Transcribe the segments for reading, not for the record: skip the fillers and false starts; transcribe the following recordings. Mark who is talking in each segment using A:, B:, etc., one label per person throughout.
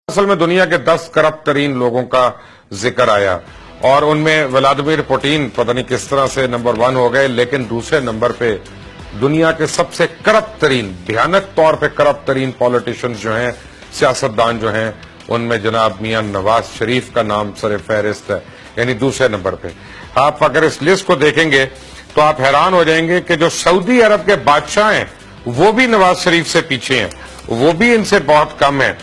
A: اصل میں دنیا کے 10 کرپٹ ترین لوگوں کا ذکر آیا اور ان میں ولادیمیر پوٹین پتہ نہیں کس طرح سے نمبر 1 ہو گئے، لیکن دوسرے نمبر پہ دنیا کے سب سے کرپٹ ترین، بھیانک طور پہ کرپٹ ترین پولیٹیشنز جو ہیں، سیاستدان جو ہیں، ان میں جناب میاں نواز شریف کا نام سر فہرست ہے، یعنی دوسرے نمبر پہ۔ آپ اگر اس لسٹ کو دیکھیں گے تو آپ حیران ہو جائیں گے کہ جو سعودی عرب کے بادشاہ ہیں وہ بھی نواز شریف سے پیچھے ہیں، وہ بھی ان سے بہت کم ہیں۔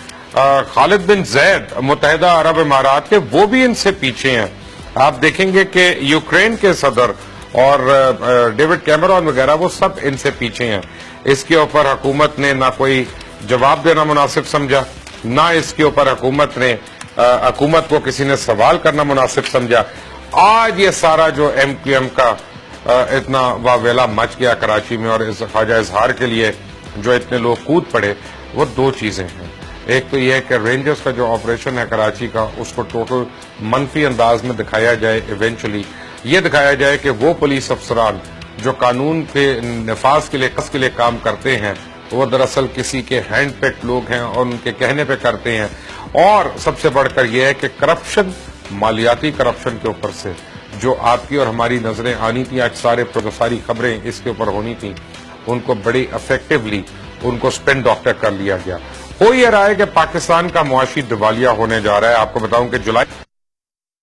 A: خالد بن زید متحدہ عرب امارات کے، وہ بھی ان سے پیچھے ہیں۔ آپ دیکھیں گے کہ یوکرین کے صدر اور ڈیوڈ کیمرون وغیرہ وہ سب ان سے پیچھے ہیں۔ اس کے اوپر حکومت نے نہ کوئی جواب دینا مناسب سمجھا، نہ اس کے اوپر حکومت کو کسی نے سوال کرنا مناسب سمجھا۔ آج یہ سارا جو ایم کیو ایم کا اتنا واویلا مچ گیا کراچی میں اور خواجہ اظہار کے لیے جو اتنے لوگ کود پڑے، وہ دو چیزیں ہیں۔ ایک تو یہ ہے کہ رینجرز کا جو آپریشن ہے کراچی کا، اس کو ٹوٹل منفی انداز میں دکھایا جائے، ایونچولی یہ دکھایا جائے کہ وہ پولیس افسران جو قانون کے نفاذ کے لیے کام کرتے ہیں وہ دراصل کسی کے ہینڈ پک لوگ ہیں اور ان کے کہنے پہ کرتے ہیں۔ اور سب سے بڑھ کر یہ ہے کہ کرپشن، مالیاتی کرپشن کے اوپر سے جو آپ کی اور ہماری نظریں آنی تھیں، آج ساری خبریں اس کے اوپر ہونی تھیں، ان کو بڑی افیکٹولی ان کو سپن ڈاکٹر کر لیا گیا۔ ہو یہ رہا ہے کہ پاکستان کا معاشی دیوالیہ ہونے جا رہا ہے۔ آپ کو بتاؤں کہ جولائی